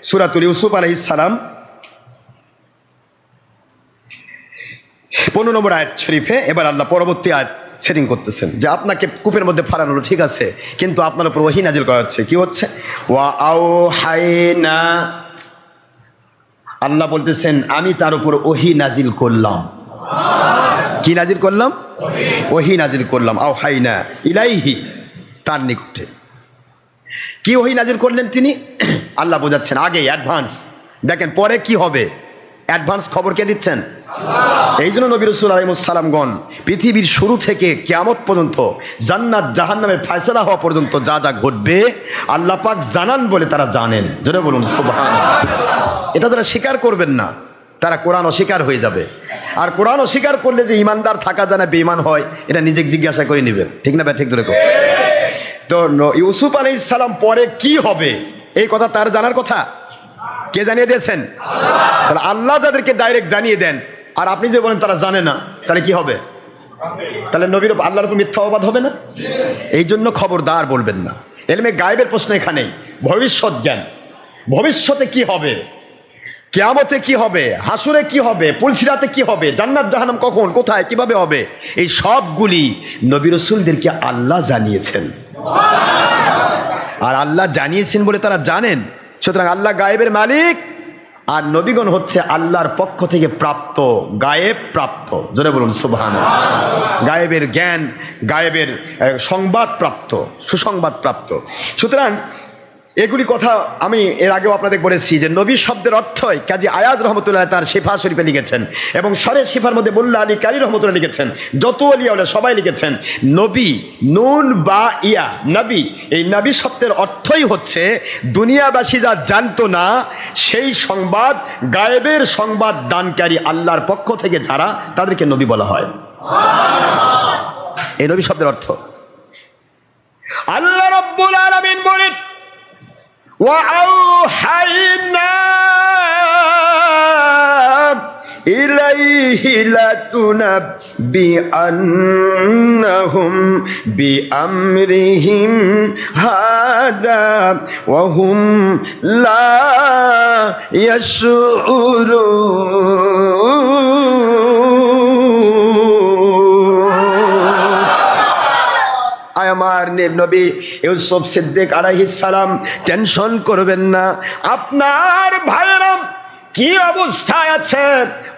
সূরাতুল ইউসুফ আলাইহিস সালাম 15 নম্বর আয়াত শরীফে এবার আল্লাহ পরবর্তী আয়াত সেটিং করতেছেন যে আপনাকে কূপের মধ্যে ফালানো হলো, ঠিক আছে, কিন্তু আপনার উপর ওহী নাজিল করা হচ্ছে। কি হচ্ছে? ওয়া আওহাইনা, আল্লাহ বলতেছেন আমি তার উপর ওহী নাজিল করলাম। কি নাজিল করলাম? ওহী নাজিল করলাম। আওহাইনা ইলাইহি, তার নিকটে। কি ওহী নাজিল করলেন তিনি? আল্লাহ বোঝাচ্ছেন আগে অ্যাডভান্স, দেখেন পরে কি হবে, অ্যাডভান্স খবর কে দিচ্ছেন? এই জন্য নবী রাসূল আলাইহিস সালামগণ পৃথিবীর শুরু থেকে কিয়ামত পর্যন্ত, জান্নাত জাহান্নামের ফয়সালা হওয়া পর্যন্ত যা যা ঘটবে আল্লাহ পাক জানান বলে তারা জানেন। জোরে বলুন সুবহানাল্লাহ। এটা যারা স্বীকার করবেন না তারা কোরআন অস্বীকার হয়ে যাবে। আর কোরআন অস্বীকার করলে যে ইমানদার থাকা যায় না, বেঈমান হয়, এটা নিজে জিজ্ঞাসা করে নেবেন। ঠিক না? ঠিক ধরে। তো ইউসুফ আলাইহিস সালাম পরে কি হবে এই কথা তার জানার কথা। কে জানিয়ে দিয়েছেন? আল্লাহ। আল্লাহ যাদেরকে ডাইরেক্ট জানিয়ে দেন আর আপনি যে বলেন তারা জানে না, তাহলে কি হবে? তাহলে নবীর আল্লাহর উপর মিথ্যা অপবাদ হবে না? এই জন্য খবরদার বলবেন না। ইলমে গায়েবের প্রশ্ন এখানেই। ভবিষ্যৎ জ্ঞান, ভবিষ্যতে কি হবে, কিয়ামতে কি হবে, হাসুরে কি হবে, পুলসিরাতে কি হবে, জান্নাত জাহান্নাম কখন কোথায় কিভাবে হবে, এই সবগুলি নবী রাসূলদেরকে আল্লাহ জানিয়েছেন। আর আল্লাহ জানিয়েছেন বলে তারা জানেন। সুতরাং আল্লাহ গায়েবের মালিক আর নবীগণ হচ্ছে আল্লাহর পক্ষ থেকে প্রাপ্ত, গায়েব প্রাপ্ত। জোরে বলুন সুবহানাল্লাহ। গায়েবের জ্ঞান, গায়েবের সংবাদ প্রাপ্ত, সুসংবাদ প্রাপ্ত। সুতরাং এগুলি কথা আমি এর আগেও আপনাদের বলেছি যে নবী শব্দের অর্থই কাজী আয়াজ রহমতুল্লাহ তার শিফা শরীফে লিখেছেন, এবং সরে শিফার মধ্যে মোল্লা আলী কারি রহমতুল্লাহ লিখেছেন, যত আলিয়া সবাই লিখেছেন নবী, নুন বা ইয়া, নবী। এই নবী শব্দের অর্থই হচ্ছে দুনিয়াবাসী যা জানতো না সেই সংবাদ, গায়েবের সংবাদ দানকারী আল্লাহর পক্ষ থেকে যারা, তাদেরকে নবী বলা হয়। এই নবী শব্দের অর্থ। আল্লাহ রাব্বুল আলামিন বলেন وَأَوْحَيْنَا إِلَيْهِ لَتُنَبِّئَنَّهُمْ بِأَمْرِهِمْ هَذَا وَهُمْ لَا يَشْعُرُونَ। আমার নবী ইউসুফ সিদ্দিক আলাইহিস সালাম টেনশন করবেন না। আপনার ভাইরা কি অবস্থায় আছে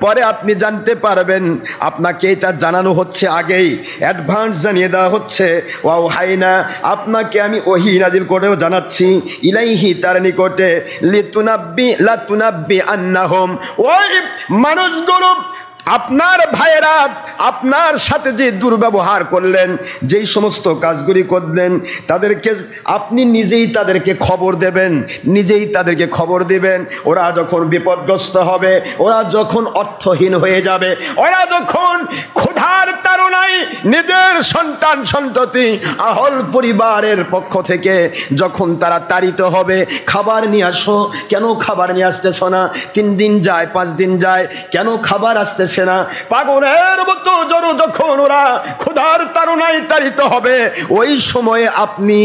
পরে আপনি জানতে পারবেন। আপনাকে এটা জানানো হচ্ছে আগেই, অ্যাডভান্স জানিয়ে দেওয়া হচ্ছে। ওয়াহাইনা, আপনাকে আমি ওহী নাজিল করেও জানাচ্ছি, ইলাইহি, তার নিকটে, লাতুনাব্বি আন্নাহুম, ওই মানুষগুলো, আপনার ভাইয়েরা আপনার সাথে যে দুর্ব্যবহার করলেন, যেই সমস্ত কাজগুলি করলেন, তাদেরকে আপনি নিজেই তাদেরকে খবর দেবেন, নিজেই তাদেরকে খবর দিবেন। ওরা যখন বিপদগ্রস্ত হবে, ওরা যখন অর্থহীন হয়ে যাবে, ওরা যখন ক্ষুধার তাড়নায় নিজের সন্তান সন্ততি আহল পরিবারের পক্ষ থেকে যখন তারা তাড়িত হবে, খাবার নিয়ে আসো, কেন খাবার নিয়ে আসতেছ না? 3 দিন যায়, 5 দিন যায়, কেন খাবার আসতেছে না? পাগলের মতো যখন ওরা ক্ষুধার তাড়নায় তাড়িত হবে, ওই সময়ে আপনি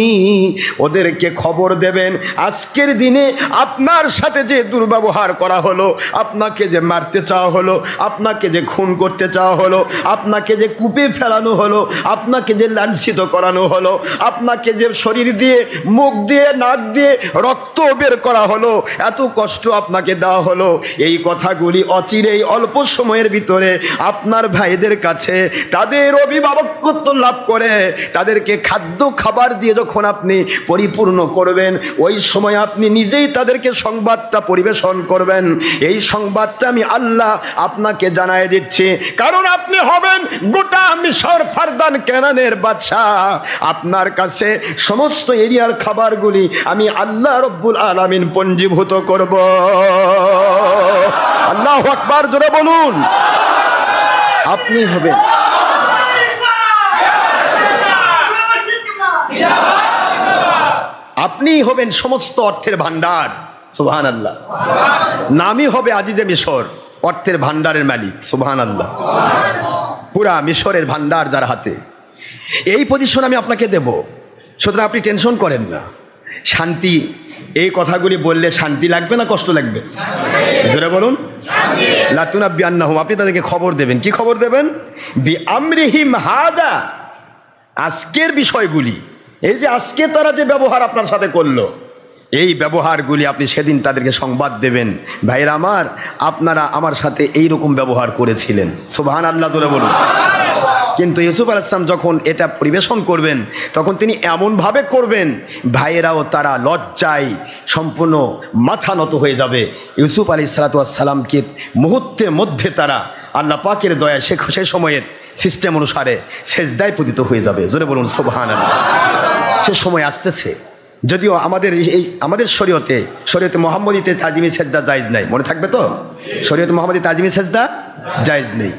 ওদেরকে খবর দেবেন, আজকের দিনে আপনার সাথে যে দুর্ব্যবহার করা হলো, আপনাকে যে মারতে চাওয়া হলো, আপনাকে যে খুন করতে চাওয়া হলো, আপনাকে যে কূপে ফেলানো হলো, আপনাকে যে লাঞ্ছিত করানো হলো, আপনাকে যে শরীর দিয়ে, মুখ দিয়ে, নাক দিয়ে রক্ত বের করা হলো, এত কষ্ট আপনাকে দেওয়া হলো, এই কথাগুলি অচিরেই অল্প সময়ের ভিতরে আপনার ভাইদের কাছে তাদের অভিভাবকত্ব লাভ করে তাদেরকে খাদ্য খাবার দিয়ে যখন আপনি পরিপূর্ণ করবেন, ওই সময় আপনি নিজেই তাদেরকে সংবাদটা পরিবেশন করবেন। এই সংবাদটা আমি আল্লাহ আপনাকে জানায় দিচ্ছি, কারণ আপনি হবেন গোটা মিশর, ফারদান, কেনানের বাদশা। আপনার কাছে সমস্ত এরিয়ার খাবারগুলি আমি আল্লাহ রব্বুল আলামিন পঞ্জীভূত করব। আল্লাহু আকবার, জোরে বলুন। আপনি হবেন, আপনি হবেন সমস্ত অর্থের ভান্ডার। সুবহানাল্লাহ। নামই হবে আজিজে মিশর, অর্থের ভান্ডারের মালিক। সুবহানাল্লাহ। পুরা মিশরের ভান্ডার যার হাতে, এই পজিশন আমি আপনাকে দেব। সুতরাং আপনি টেনশন করেন না, শান্তি এই কথাগুলি বললে শান্তি লাগবে না কষ্ট লাগবে? জোরে বলুন। লাতুনাব্বিআন্নাহুম, আপনি তাদেরকে খবর দেবেন। কি খবর দেবেন? বিআমরিহিম হাদা, আজকের বিষয়গুলি, এই যে আজকে তারা যে ব্যবহার আপনার সাথে করলো, এই ব্যবহারগুলি আপনি সেদিন তাদেরকে সংবাদ দেবেন, ভাইরা আমার, আপনারা আমার সাথে এই রকম ব্যবহার করেছিলেন। সুবহানাল্লাহ, জোরে বলুন। কিন্তু ইউসুফ আলাইহিস সালাম যখন এটা পরিবেশন করবেন, তখন তিনি এমনভাবে করবেন, ভাইয়েরাও তারা লজ্জায় সম্পূর্ণ মাথা নত হয়ে যাবে। ইউসুফ আলাইহিস সালামকে মুহূর্তের মধ্যে তারা আল্লাহ পাকের দয়ায় সেই সময়ের সিস্টেম অনুসারে সেজদায় পতিত হয়ে যাবে। জোরে বলুন সুবহানাল্লাহ। সে সময় আসতেছে, যদিও আমাদের শরীয়তে মুহাম্মদীতে তাজিমি সেজদা জায়েজ নাই, মনে থাকবে তো? শরীয়তে মুহাম্মদী তাজিমি সেজদা জায়েজ নেই,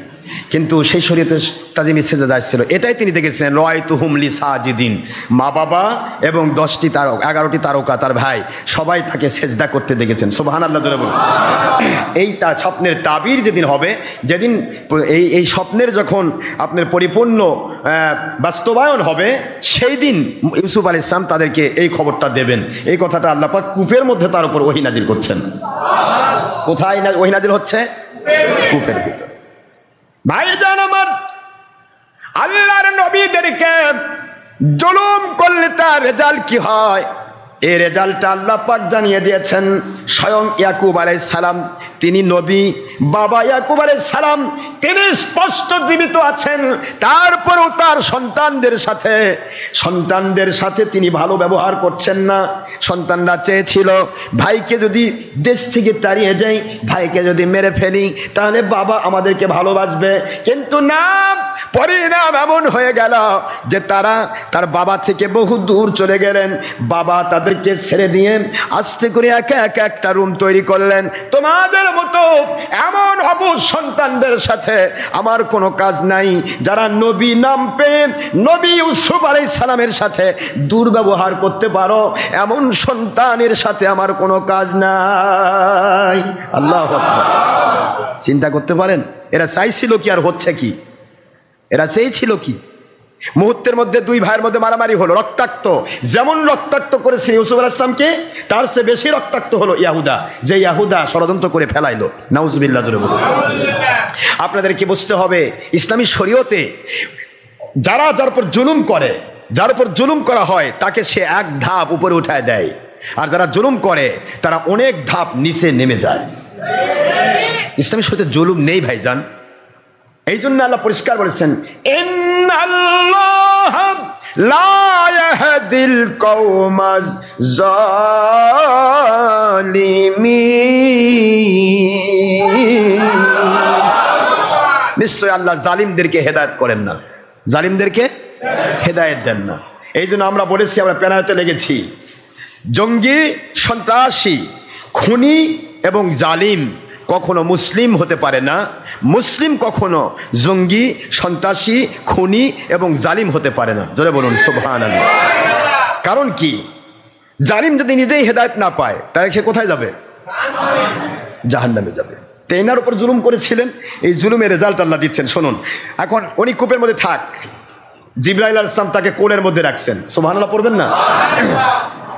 কিন্তু সেই শরীয়তে তাজিমি সেজদা জায়েজ ছিল। এটাই তিনি দেখেছিলেন, রাআইতুহুম লিসাজিদিন, মা বাবা এবং 11টি তারকা তার ভাই সবাই তাকে সেজদা করতে দেখেছেন। সুবহানাল্লাহ, জোরে বলুন। এই স্বপ্নের তাবির যেদিন হবে, যেদিন এই স্বপ্নের যখন আপনার পরিপূর্ণ বাস্তবায়ন হবে, সেই দিন ইউসুফ আলাইহিস সালাম তাদেরকে এই খবরটা দেবেন। এই কথাটা আল্লাহ পাক কূপের মধ্যে তার উপর ওহী নাজিল করছেন। কোথায় ওহী নাজিল হচ্ছে? কূপের ভিতর। ভাইজান আমার, আল্লাহর নবীদেরকে জুলুম করলে তার রেজাল্ট কি হয়, এই রেজাল্টটা আল্লাহ পাক জানিয়ে দিয়েছেন। স্বয়ং ইয়াকুব আলাইহিস সালাম, তিনি নবী, বাবা ইয়াকুব আলাইহিস সালাম তিনি স্পষ্ট জীবিত আছেন, তারপরেও তার সন্তানদের সাথে তিনি ভালো ব্যবহার করছেন না। সন্তানরা চেয়েছিল, ভাইকে যদি দেশ থেকে তাড়িয়ে যাই, ভাইকে যদি মেরে ফেলি, তাহলে বাবা আমাদেরকে ভালোবাসবে। কিন্তু না, পরিণাম এমন হয়ে গেল যে তারা তার বাবা থেকে বহু দূর চলে গেলেন। বাবা তাদেরকে ছেড়ে দিয়ে আস্তে করে একা একা একটা রুম তৈরি করলেন। তোমাদের মতো এমন অবুঝ সন্তানদের সাথে আমার কোনো কাজ নাই, যারা নবী নাম পেয়ে নবী ইউসুফ আলাইহিস সালামের সাথে দুর্ব্যবহার করতে পারো, এমন সন্তানের সাথে আমার কোনো কাজ নাই। আল্লাহু আকবার। চিন্তা করতে পারেন, এরা চাইছিল কি আর হচ্ছে কি? এরা চেয়েছিল কি? মুহূর্তের মধ্যে দুই ভাইয়ের মধ্যে মারামারি হলো, রক্তাক্ত। যেমন রক্তাক্ত করেছে ইউসুফ আলাইহিস সালামকে, তার চেয়ে বেশি রক্তাক্ত হলো ইয়াহুদা, যে ইয়াহুদা ষড়যন্ত্র করে ফেলাইলো। নাউজুবিল্লাহ, জোরে বলুন। আপনাদেরকে বুঝতে হবে, ইসলামী শরীয়তে যার উপর জুলুম করে, যার উপর জুলুম করা হয়, তাকে সে এক ধাপ উপরে উঠায় দেয়, আর যারা জুলুম করে তারা অনেক ধাপ নিচে নেমে যায়। ইসলামী শরীয়তে জুলুম নেই ভাইজান। এই জন্য আল্লাহ পরিষ্কার বলেছেন, ইন্নাল্লাহা লা ইয়াহদিল কওমাজ জালিমিন। নিশ্চয় আল্লাহ জালিমদেরকে হেদায়েত করেন না, জালিমদেরকে হেদায়েত দেন না। এই জন্য আমরা বলেছি, আমরা প্যানাতে লেগেছি, জঙ্গি, সন্ত্রাসী, খুনি এবং জালিম কখনো মুসলিম হতে পারে না। মুসলিম কখনো জঙ্গি, সন্ত্রাসী, খুনি এবং জালিম হতে পারে না। জোরে বলুন সুবহানাল্লাহ। কারণ কি? জালিম যদি নিজেই হেদায়েত না পায়, তাহলে সে কোথায় যাবে? জাহান্নামে যাবে। তেনার উপর জুলুম করেছিলেন, এই জুলুমের রেজাল্ট আল্লাহ দিচ্ছেন। শুনুন, এখন উনি কূপের মধ্যে থাক, জিবরাইল আলাইহিস সালাম তাকে কোলের মধ্যে রাখছেন। সুবহানাল্লাহ পড়বেন না?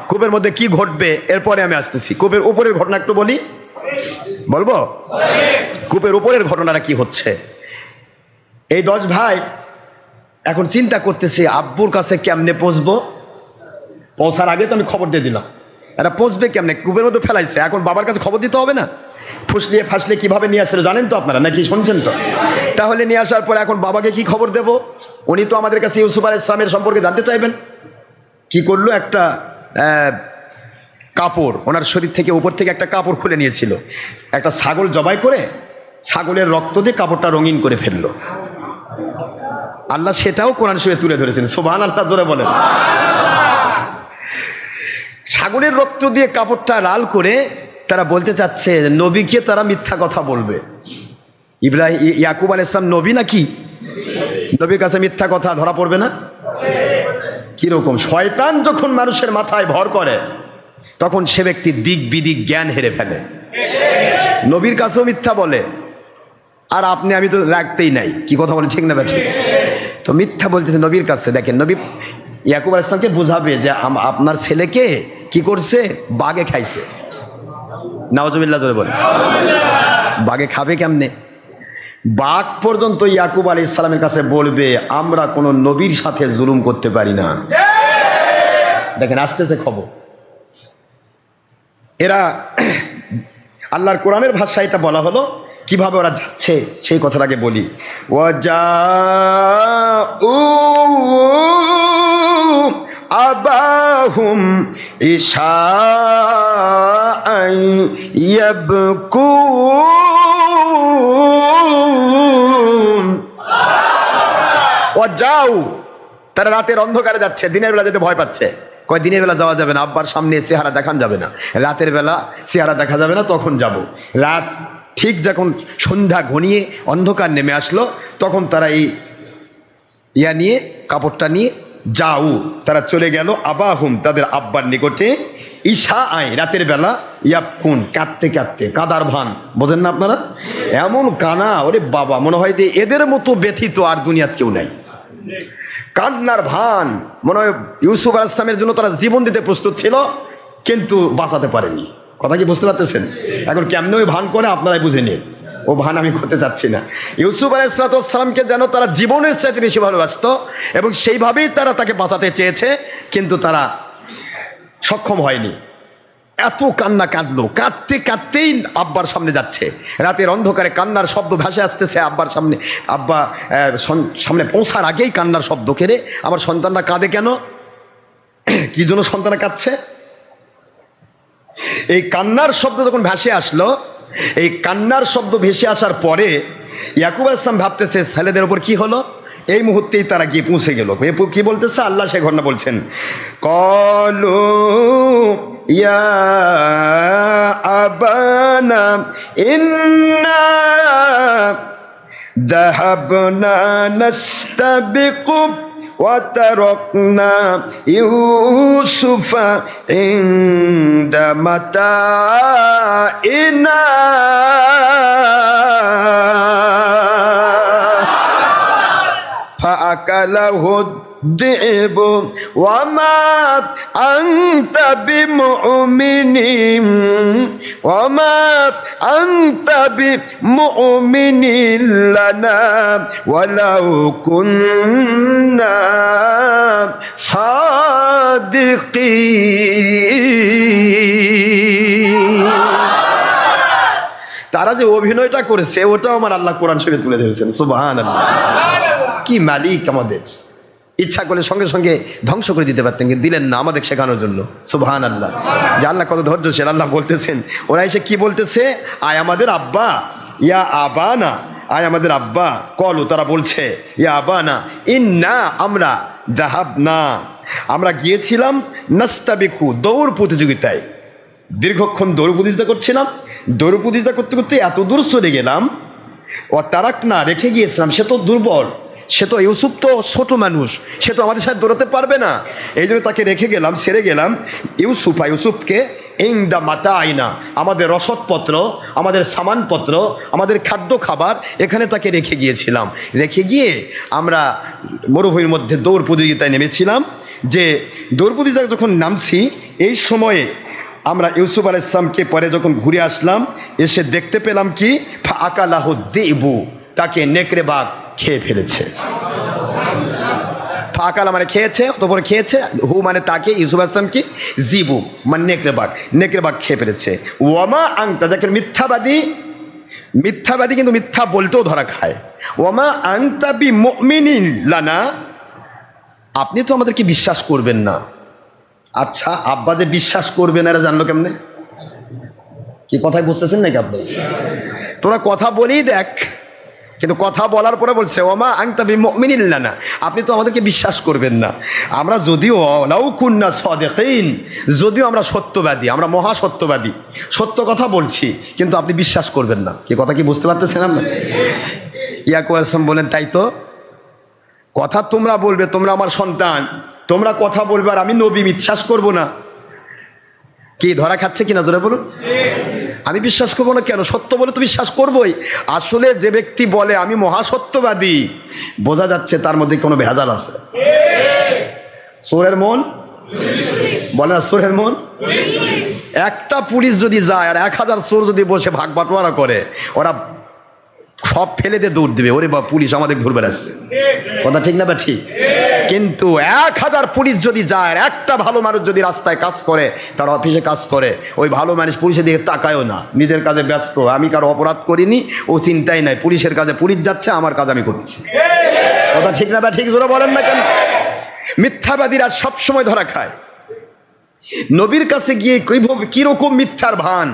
কূপের মধ্যে কি ঘটবে এরপরে আমি আসতেছি। কূপের উপরের ঘটনা একটু বলি, বলবো? কূপের উপরের ঘটনাটা কি হচ্ছে? এই 10 ভাই এখন চিন্তা করতেছে, আব্বুর কাছে কেমনে পৌঁছবো। পৌঁছার আগে তো আমি খবর দিয়ে দিলাম, এটা পৌঁছবে কেমনে? কূপের মধ্যে ফেলাইছে, এখন বাবার কাছে খবর দিতে হবে না? ফুসলিয়ে ফাসলে কিভাবে নিয়ে আসলে জানেন তো আপনারা, নাকি শুনছেন তো? তাহলে নিয়ে আসার পরে এখন বাবাকে কি খবর দেব? উনি তো আমাদের কাছে ইউসুফ আলাইহিস সালামের সম্পর্কে জানতে চাইবেন। কি করলো? একটা কাপড়, ওনার শরীর থেকে উপর থেকে একটা কাপড় খুলে নিয়েছিল, একটা ছাগল জবাই করে ছাগলের রক্ত দিয়ে কাপড়টা রঙিন করে ফেললো। আল্লাহ সেটাও কোরআন শরীফে তুলে ধরেছেন। সুবহানাল্লাহ, জোরে বলেন। ছাগলের রক্ত দিয়ে কাপড়টা লাল করে তারা বলতে চাচ্ছে নবীকে তারা মিথ্যা কথা বলবে। ইয়াকুব আলাইহিস সালাম নবী নাকি? নবীর কাছে মিথ্যা কথা ধরা পড়বে না? কিরকম? শয়তান যখন মানুষের মাথায় ভর করে, তখন সে ব্যক্তি দিক বিদিক জ্ঞান হেরে ফেলে। নবীর কাছেও মিথ্যা বলে, আর আপনি আমি তো রাখতেই নাই। কি কথা বলে, ঠিক না ঠিক? তো তো মিথ্যা বলতেছে নবীর কাছে। দেখেন নবী ইয়াকুব আলাইহিস সালামকে বুঝাবে যে আপনার ছেলেকে কি করছে? বাঘে খাইছে। নাউজুবিল্লাহ জোরে বলে। বাঘে খাবে কেমনে? বাঘ পর্যন্ত ইয়াকুব আলাইহিস সালামের কাছে বলবে আমরা কোন নবীর সাথে জুলুম করতে পারি না। দেখেন আসতেছে খবর। এরা আল্লাহর কোরআনের ভাষায় এটা বলা হলো, কিভাবে ওরা যাচ্ছে সেই কথাটাকে বলি। ওয়াজাউ আবাহুম ইশাআন ইয়াবকুন। ওয়াজাউ, তারা রাতের অন্ধকারে যাচ্ছে, দিনের বেলা যেতে ভয় পাচ্ছে। কয় দিনের বেলা যাওয়া যাবে না, আব্বার সামনে চেহারা দেখান যাবে না, রাতের বেলা চেহারা দেখা যাবে না, তখন যাব। রাত ঠিক যখন সন্ধ্যা ঘনিয়ে অন্ধকার নেমে আসলো, তখন তারা এই ইয়া নিয়ে, কাপড়টা নিয়ে যাও, তারা চলে গেল আবাহুম, তাদের আব্বার নিকটে, ঈশা আয়, রাতের বেলা, ইয়াবকুন, কাঁদতে কাঁদতে, কাদার ভান, বোঝেন না আপনারা? এমন কানা, ওরে বাবা, মনে হয় যে এদের মতো ব্যথিত আর দুনিয়াত কেউ নাই। কান্নার ভান, মনে হয় ইউসুফ আলাইহিস সালামের জন্য তারা জীবন দিতে প্রস্তুত ছিল, কিন্তু বাঁচাতে পারেনি। কথা কি বুঝতে পারতেছেন? এখন কেমনে ওই ভান করে আপনারাই বুঝে নিন, ও ভান আমি করতে চাচ্ছি না। ইউসুফ আলাইহিস সালামকে যেন তারা জীবনের চাইতে বেশি ভালোবাসত এবং সেইভাবেই তারা তাকে বাঁচাতে চেয়েছে, কিন্তু তারা সক্ষম হয়নি। এত কান্না কাঁদলো, কাঁদতে কাঁদতেই আব্বার সামনে যাচ্ছে, রাতের অন্ধকারে কান্নার শব্দ ভেসে আসতেছে আব্বার সামনে। আব্বা সামনে পৌঁছার আগেই কান্নার শব্দ, কেড়ে আমার সন্তানরা কাঁদে কেন? কি জন্য সন্তানরা কাঁদছে? এই কান্নার শব্দ যখন ভেসে আসলো, এই কান্নার শব্দ ভেসে আসার পরে ইয়াকুব আলাইহিস সালাম ভাবতেছে ছেলেদের উপর কি হলো। এই মুহূর্তেই তারা গিয়ে পৌঁছে গেল। কি বলতেছে আল্লাহ সেই ঘটনা বলছেন, কলু ইয়া আবানা ইন্না যাহাবনা নাস্তাবিকু وتركنا يوسف عند متاعنا فأكله الذئب وما أنت بمؤمن لنا ولو كنا صادقين। তারা যে অভিনয়টা করেছে ওটাও আমার আল্লাহ কোরআন শরীফে তুলে ধরেছেন। সুবহানাল্লাহ, কি মালিক আমাদের! ইচ্ছা করলে সঙ্গে সঙ্গে ধ্বংস করে দিতে পারতেন, কিন্তু দিলেন না আমাদের শেখানোর জন্য। সুবহানাল্লাহ, যে আল্লাহ কত ধৈর্যশীল। আল্লাহ বলতেছেন, ওরা এসে কি বলতেছে, আয় আমাদের আব্বা, ইয়া আবানা, আয় আমাদের আব্বা, কলু, তারা বলছে, ইয়া আবানা ইন্না, আমরা, যাহাবনা, আমরা গিয়েছিলাম, নাস্তাবিকু, দৌড় প্রতিযোগিতায়, দীর্ঘক্ষণ দৌড় প্রতিযোগিতা করছিলাম। দৌড় প্রতিযোগিতা করতে করতে এত দূর চলে গেলাম, ও তারাকনা, রেখে গিয়েছিলাম। সে তো দুর্বল, সে তো, ইউসুফ তো ছোট মানুষ, সে তো আমাদের সাথে দৌড়াতে পারবে না, এই জন্য তাকে রেখে গেলাম, ছেড়ে গেলাম। ইউসুফকে ইনদা মাতাইনা, আমাদের রসদপত্র, আমাদের সামানপত্র, আমাদের খাদ্য খাবার, এখানে তাকে রেখে গিয়েছিলাম। রেখে গিয়ে আমরা মরুভূমির মধ্যে দৌড় প্রতিযোগিতায় নেমেছিলাম। যে দৌড় প্রতিযোগিতায় যখন নামছি, এই সময়ে আমরা ইউসুফ আলাইহিস সালামকে পরে যখন ঘুরে আসলাম, এসে দেখতে পেলাম কি, আকালাহু যিবু, তাকে নেকড়ে বাঘ খেয়ে ফেলেছে। ফাকালা মানে খেয়েছে, অতঃপর খেয়েছে, হু মানে তাকে, ইউসুফ আলাইহিস সালামকে, যিবু মানে নেকড়ে বাঘ খেয়ে ফেলেছে। ওয়ামা আনতা, দেখেন মিথ্যাবাদী কিন্তু মিথ্যা বলতেও ধরা খায়। ওয়ামা আনতা বিমুমিনিন লানা, আপনি তো আমাদেরকে বিশ্বাস করবেন না। আচ্ছা, আব্বা যে বিশ্বাস করবে না এরা জানলো কেমনে? কি কথাই বুঝতেছেন নাকি আপনি? তোরা কথা বলেই দেখ, কিন্তু কথা বলার পরে বলছে ওমা আনতা বিমুমিনিন লানা, আপনি তো আমাদেরকে বিশ্বাস করবেন না। আমরা যদিও লাউ কুন্না সাদিকিন, যদিও আমরা সত্যবাদী, আমরা মহা সত্যবাদী, সত্য কথা বলছি, কিন্তু আপনি বিশ্বাস করবেন না। কি কথা কি বুঝতে পারতেছেন আপনি? ইয়াকুব আলাইহিস সালাম বলেন, তাই তো, কথা তোমরা বলবে, তোমরা আমার সন্তান, তোমরা কথা বলবে, আর আমি নবী বিশ্বাস করব না। কি ধরা খাচ্ছে কিনা জোরে বলুন? আমি বিশ্বাস করবো না কেন? সত্য বলে তো বিশ্বাস করবোই। আসলে যে ব্যক্তি বলে আমি মহাসত্যবাদী, বোঝা যাচ্ছে তার মধ্যে কোনো ভেজাল আছে। চোরের মন বলে না চোরের মন? একটা পুলিশ যদি যায় আর 1000 চোর যদি বসে ভাগ বাটোয়ারা করে, ওরা সব ফেলে দিয়ে দৌড় দিবে, ওরে বা পুলিশ আমাদের ঘুরবে আসছে। কথা ঠিক না বা ঠিক? কিন্তু 1000 পুলিশ যদি যায়, আর একটা ভালো মানুষ যদি রাস্তায় কাজ করে, তার অফিসে কাজ করে, ওই ভালো মানুষ পুলিশের দিকে তাকায়ও না, নিজের কাজে ব্যস্ত, আমি কারো অপরাধ করিনি, ও চিন্তাই নাই, পুলিশের কাজে পুলিশ যাচ্ছে, আমার কাজ আমি করছি। কথা ঠিক না বা ঠিক? জোরে বলেন না কেন? মিথ্যাবাদীরা সব সময় ধরা খায়। নবীর কাছে গিয়ে কিরকম মিথ্যার ভান,